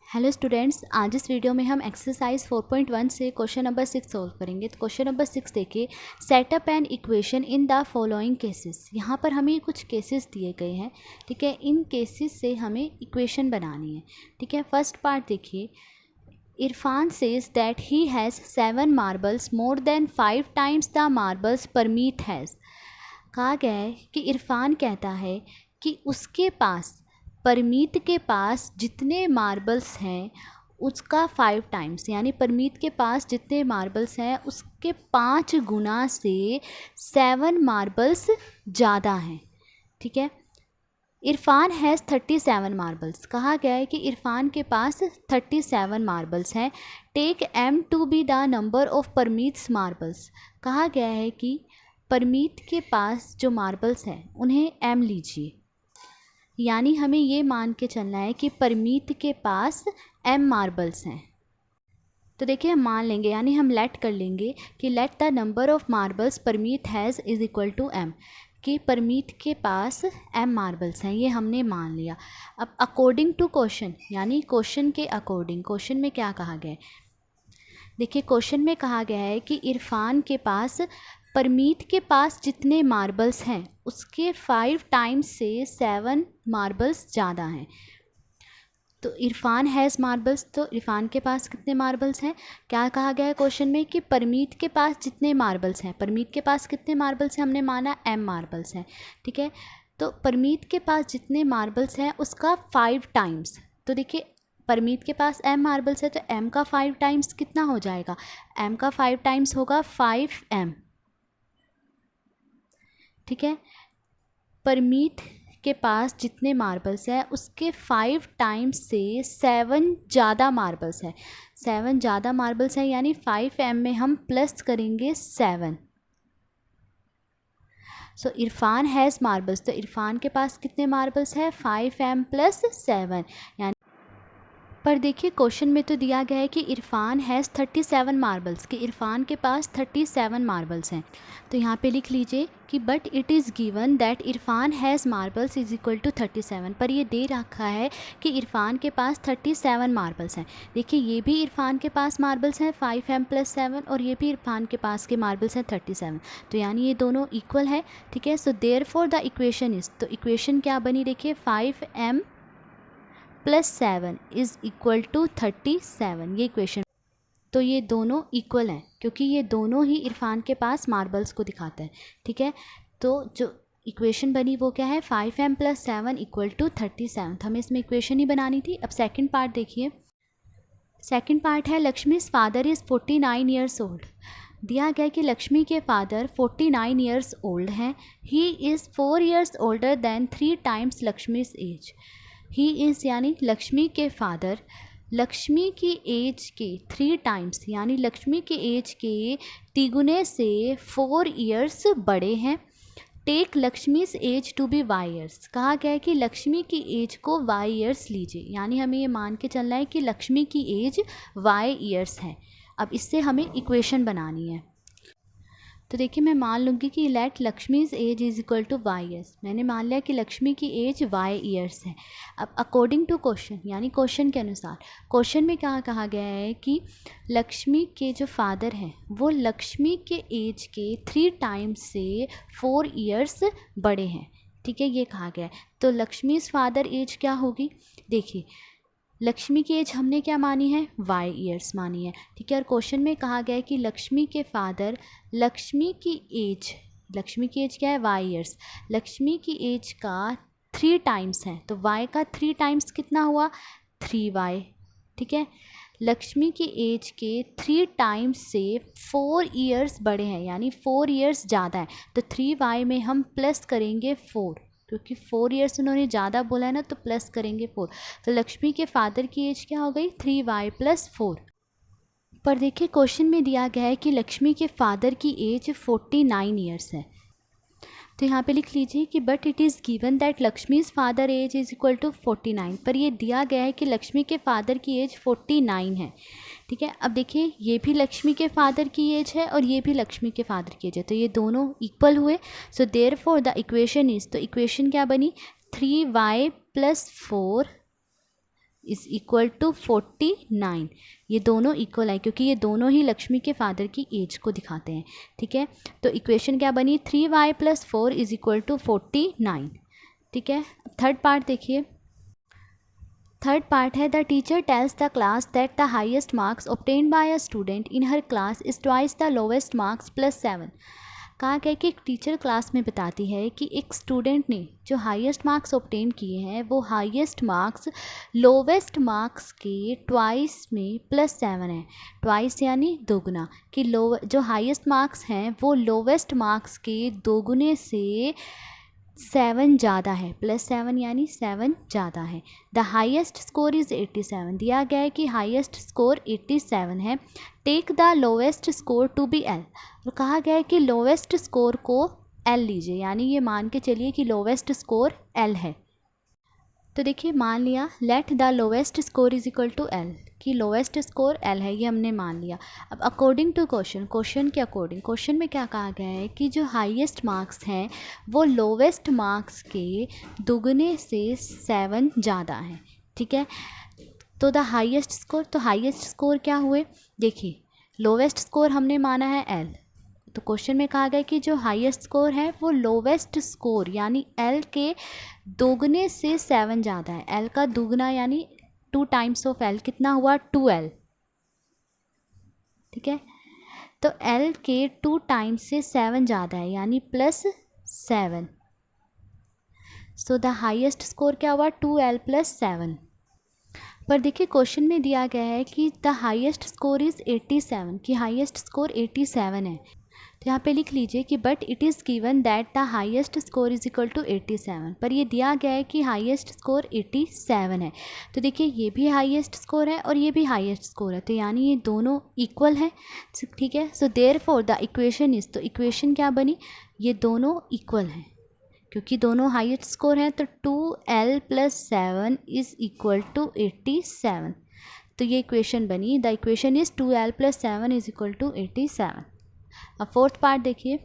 Hello students, आज इस video में हम एक्सरसाइज 4.1 से क्वेश्चन नंबर 6 सॉल्व करेंगे। तो क्वेश्चन नंबर 6 देखिए, setup an equation in the following cases. यहाँ पर हमें कुछ केसेस दिए गए हैं, ठीक है। इन केसेस से हमें इक्वेशन बनानी है, ठीक है। फर्स्ट पार्ट देखिए, Irfan says that he has 7 marbles more than 5 times the marbles Parmeet has. कहा गया है कि इरफान कहता है कि उसके पास, परमीत के पास जितने मार्बल्स हैं उसका 5 टाइम्स, यानी परमीत के पास जितने मार्बल्स हैं उसके 5 गुना से 7 मार्बल्स ज़्यादा हैं, ठीक है। Irfan has 37 marbles. कहा गया है कि इरफान के पास 37 मार्बल्स हैं। Take M to be the number of permits marbles. कहा गया है कि परमीत के पास जो मार्बल्स हैं उन्हें एम लीजिए, यानी हमें ये मान के चलना है कि परमीत के पास एम मार्बल्स हैं। तो देखिए, हम मान लेंगे, यानी हम लेट कर लेंगे कि let the number of marbles Parmeet has is equal to M, कि परमीत के पास एम मार्बल्स हैं, ये हमने मान लिया। अब अकॉर्डिंग टू क्वेश्चन, यानी क्वेश्चन के अकॉर्डिंग, क्वेश्चन में क्या कहा गया है। देखिए, क्वेश्चन में कहा गया है कि इरफान के पास, परमीत के पास जितने मार्बल्स हैं उसके 5 टाइम्स से 7 मार्बल्स ज़्यादा हैं। तो इरफान हैज़ मार्बल्स, तो इरफान के पास कितने मार्बल्स हैं। क्या कहा गया है क्वेश्चन में कि परमीत के पास जितने मार्बल्स हैं, परमीत के पास कितने मार्बल्स हैं, हमने माना एम मार्बल्स हैं, ठीक है। तो परमीत के पास जितने मार्बल्स हैं उसका 5 टाइम्स। तो देखिए, परमीत के पास एम मार्बल्स है तो एम का 5 टाइम्स कितना हो जाएगा। एम का 5 टाइम्स होगा 5m, ठीक है। परमीत के पास जितने मार्बल्स हैं उसके 5 टाइम्स से 7 ज़्यादा मार्बल्स हैं। 7 ज़्यादा मार्बल्स हैं, यानी 5m में हम प्लस करेंगे 7। सो इरफान हैज़ मार्बल्स, तो इरफान के पास कितने मार्बल्स हैं, 5m प्लस 7। यानी पर देखिए, क्वेश्चन में तो दिया गया है कि इरफान हैज़ 37 मार्बल्स, कि इरफान के पास 37 मार्बल्स हैं। तो यहाँ पे लिख लीजिए कि but it is given that Irfan has marbles is equal to 37। पर ये दे रखा है कि इरफान के पास 37 मार्बल्स हैं। देखिए, ये भी इरफान के पास मार्बल्स हैं 5m प्लस 7, और ये भी इरफान के पास के मार्बल्स हैं 37। तो यानी ये दोनों इक्वल है, ठीक है। So therefore the equation is, तो इक्वेशन क्या बनी, देखिए 5m plus 7 is equal to 37, ये इक्वेशन। तो ये दोनों इक्वल हैं क्योंकि ये दोनों ही इरफान के पास मार्बल्स को दिखाते हैं, ठीक है। तो जो इक्वेशन बनी वो क्या है, 5m प्लस 7 इक्वल टू 37। हमें इसमें इक्वेशन ही बनानी थी। अब सेकंड पार्ट देखिए, सेकंड पार्ट है लक्ष्मी's फादर इज़ 49 ईयर्स ओल्ड। दिया गया कि लक्ष्मी के फादर 49 ईयर्स ओल्ड हैं। He is 4 years older than 3 times Lakshmi's age. He is यानी लक्ष्मी के फादर लक्ष्मी की एज के 3 टाइम्स, यानी लक्ष्मी के एज के तिगुने से 4 ईयर्स बड़े हैं। Take Lakshmi's age to be y years. कहा गया है कि लक्ष्मी की एज को y ईयर्स लीजिए, यानी हमें ये मान के चलना है कि लक्ष्मी की एज y ईयर्स है। अब इससे हमें इक्वेशन बनानी है। तो देखिए, मैं मान लूँगी कि let Lakshmi's age is equal to y years. मैंने मान लिया कि लक्ष्मी की एज y ईयर्स है। अब अकॉर्डिंग टू क्वेश्चन, यानी क्वेश्चन के अनुसार, क्वेश्चन में क्या कहा गया है कि लक्ष्मी के जो फादर हैं वो लक्ष्मी के एज के 3 टाइम्स से 4 ईयर्स बड़े हैं, ठीक है, ये कहा गया है। तो लक्ष्मी's फादर एज क्या होगी, देखिए लक्ष्मी की एज हमने क्या मानी है, y ईयर्स मानी है, ठीक है। और क्वेश्चन में कहा गया है कि लक्ष्मी के फादर लक्ष्मी की एज क्या है, y ईयर्स। लक्ष्मी की एज का 3 टाइम्स है, तो y का 3 टाइम्स कितना हुआ, 3y, ठीक है। लक्ष्मी की एज के 3 टाइम्स से 4 ईयर्स बड़े हैं, यानी 4 ईयर्स ज़्यादा है। तो 3y में हम प्लस करेंगे 4, क्योंकि 4 ईयर्स उन्होंने ज़्यादा बोला है ना, तो प्लस करेंगे 4। तो लक्ष्मी के फादर की एज क्या हो गई, 3y प्लस 4। पर देखिए, क्वेश्चन में दिया गया है कि लक्ष्मी के फादर की एज 49 ईयर्स है। तो यहाँ पे लिख लीजिए कि but it is given that Lakshmi's father age is equal to 49। पर ये दिया गया है कि लक्ष्मी के फादर की एज 49 है, ठीक है। अब देखिए, ये भी लक्ष्मी के फादर की एज है और ये भी लक्ष्मी के फादर की एज है, तो ये दोनों इक्वल हुए। So therefore the equation is, तो इक्वेशन क्या बनी, 3y plus 4 is equal to 49। ये दोनों इक्वल है क्योंकि ये दोनों ही लक्ष्मी के फादर की एज को दिखाते हैं। ठीक है, तो इक्वेशन क्या बनी, 3y + 4 इज इक्वल टू 49। ठीक है, थर्ड पार्ट देखिए। थर्ड पार्ट है the teacher tells the class that the highest marks obtained by a student in her class is twice the lowest marks +7। कहा गया कि एक टीचर क्लास में बताती है कि एक स्टूडेंट ने जो हाईएस्ट मार्क्स ऑब्टेन किए हैं वो हाईएस्ट मार्क्स लोवेस्ट मार्क्स के ट्वाइस में +7 है। ट्वाइस यानी दोगुना, कि जो हाईएस्ट मार्क्स हैं वो लोवेस्ट मार्क्स के दोगुने से 7 ज़्यादा है, +7 यानी 7 ज़्यादा है। The highest score is 87। दिया गया है कि हाइएस्ट स्कोर 87 है। Take the lowest score to be L. और कहा गया है कि लोवेस्ट स्कोर को एल लीजिए, यानी ये मान के चलिए कि लोवेस्ट स्कोर एल है। तो देखिए मान लिया let the lowest score is equal to L, कि लोवेस्ट स्कोर एल है, ये हमने मान लिया। अब अकॉर्डिंग टू क्वेश्चन के अकॉर्डिंग क्वेश्चन में क्या कहा गया है कि जो हाईएस्ट मार्क्स हैं वो लोवेस्ट मार्क्स के दुगने से 7 ज़्यादा है। ठीक है, तो द हाईएस्ट स्कोर, तो हाईएस्ट स्कोर क्या हुए, देखिए लोवेस्ट स्कोर हमने माना है एल, तो क्वेश्चन में कहा गया कि जो हाईएस्ट स्कोर है वो लोवेस्ट स्कोर यानी एल के दोगुने से 7 ज़्यादा है। एल का दुगना यानी 2 टाइम्स ऑफ एल कितना हुआ, 2l। ठीक है, तो एल के 2 टाइम्स से 7 ज़्यादा है यानी +7। सो द हाईएस्ट स्कोर क्या हुआ, 2l + 7। पर देखिए क्वेश्चन में दिया गया है कि द हाईएस्ट स्कोर इज़ 87, कि हाईएस्ट स्कोर 87 है। तो यहाँ पे लिख लीजिए कि but it is given that the highest score is equal to 87, पर ये दिया गया है कि हाईएस्ट स्कोर 87 है। तो देखिए ये भी हाईएस्ट स्कोर है और ये भी हाईएस्ट स्कोर है, तो यानी ये दोनों इक्वल है। ठीक है, so therefore the equation is, तो इक्वेशन क्या बनी, ये दोनों इक्वल हैं क्योंकि दोनों हाईएस्ट स्कोर हैं। तो 2l + 7 इज इक्वल टू 87। तो ये इक्वेशन बनी, the equation is 2l + 7 is equal to 87। अब फोर्थ पार्ट देखिए।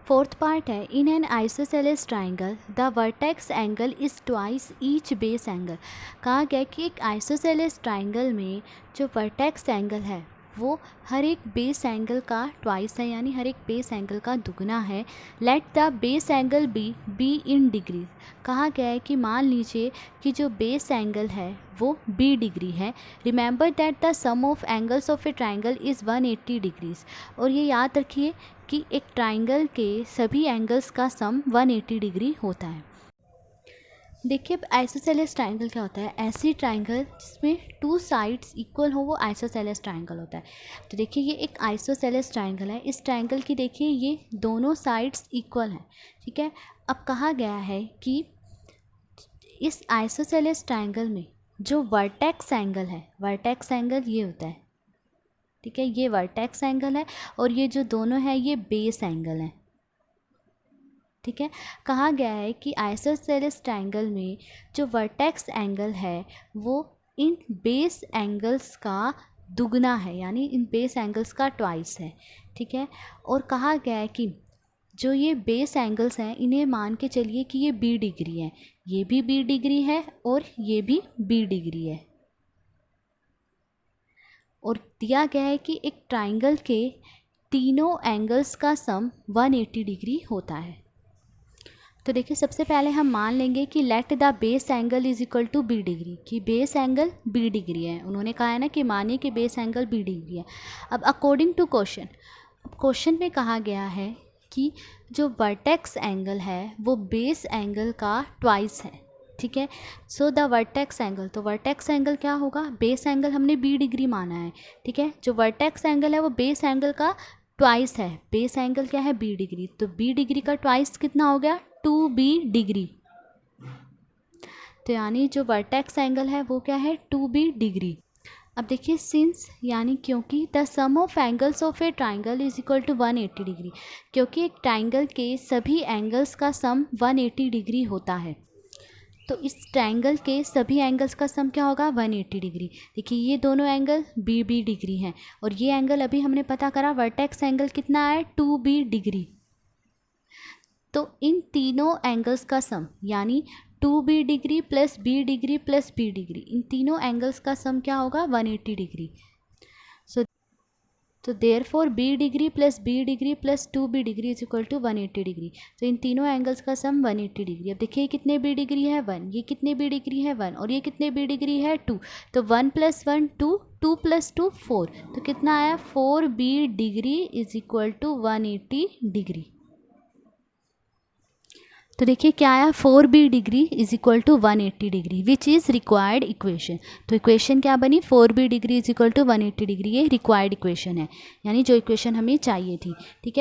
फोर्थ पार्ट है in an isosceles triangle the vertex angle is twice each base angle. कहा गया कि एक आइसोसेलेस ट्राइंगल में जो वर्टेक्स एंगल है वो हर एक बेस एंगल का ट्वाइस है, यानी हर एक बेस एंगल का दुगना है। Late the base angle be in degree. कहा गया है कि मान लीजिए कि जो बेस एंगल है वो b डिग्री है। Remember that the sum of angles of a triangle is 180 degrees. और ये याद रखिए कि एक ट्राइंगल के सभी एंगल्स का सम 180 डिग्री होता है। देखिए आइसोसेलेस ट्राइंगल क्या होता है, ऐसी ट्राइंगल जिसमें 2 साइड्स इक्वल हो वो आइसोसेलेस ट्राइंगल होता है। तो देखिए ये एक आइसोसेलेस ट्राइंगल है, इस ट्राइंगल की देखिए ये दोनों साइड्स इक्वल हैं। ठीक है, अब कहा गया है कि इस आइसोसेलेस ट्राइंगल में जो वर्टेक्स एंगल है, वर्टेक्स एंगल ये होता है। ठीक है, ये वर्टेक्स एंगल है और ये जो दोनों है ये बेस एंगल है। ठीक है, कहा गया है कि आइसोसेलेस ट्राइंगल में जो वर्टेक्स एंगल है वो इन बेस एंगल्स का दुगना है, यानी इन बेस एंगल्स का ट्वाइस है। ठीक है, और कहा गया है कि जो ये बेस एंगल्स हैं इन्हें मान के चलिए कि ये b डिग्री है, ये भी b डिग्री है और ये भी b डिग्री है। और दिया गया है कि एक ट्राइंगल के तीनों एंगल्स का सम 180 डिग्री होता है। तो देखिए सबसे पहले हम मान लेंगे कि let the base angle is equal to b degree, कि बेस एंगल b डिग्री है। उन्होंने कहा है ना कि मानिए कि बेस एंगल b डिग्री है। अब अकॉर्डिंग टू क्वेश्चन, क्वेश्चन में कहा गया है कि जो वर्टेक्स एंगल है वो बेस एंगल का ट्वाइस है। ठीक है, सो द वर्टेक्स एंगल, तो वर्टेक्स एंगल क्या होगा, बेस एंगल हमने b डिग्री माना है। ठीक है, जो वर्टेक्स एंगल है वो बेस एंगल का ट्वाइस है। बेस एंगल क्या है, b डिग्री, तो b डिग्री का ट्वाइस कितना हो गया, 2b डिग्री। तो यानी जो वर्टेक्स एंगल है वो क्या है, 2b डिग्री। अब देखिए सिंस यानी क्योंकि the sum of angles of a triangle is equal to 180 degree, क्योंकि एक ट्राइंगल के सभी एंगल्स का सम 180 डिग्री होता है। तो इस ट्राइंगल के सभी एंगल्स का सम क्या होगा, 180 डिग्री। देखिए ये दोनों एंगल b डिग्री हैं और ये एंगल अभी हमने पता करा वर्टेक्स एंगल कितना है, 2b डिग्री। तो इन तीनों एंगल्स का सम यानी 2b degree plus b degree plus b degree, इन तीनों एंगल्स का सम क्या होगा 180 डिग्री। तो therefore b degree plus b degree plus 2b degree is equal to 180 degree. तो इन तीनों एंगल्स का सम 180 डिग्री। अब देखिए कितने b डिग्री है 1, ये कितने b डिग्री है 1, और ये कितने b डिग्री है 2। तो 1 + 1 2, 2 + 2 4, तो कितना आया 4b degree is equal to 180 degree. तो देखिए क्या आया 4b degree is equal to 180 degree which is required equation. तो इक्वेशन क्या बनी 4b degree is equal to 180 degree, ये रिक्वायर्ड इक्वेशन है, यानी जो इक्वेशन हमें चाहिए थी। ठीक है।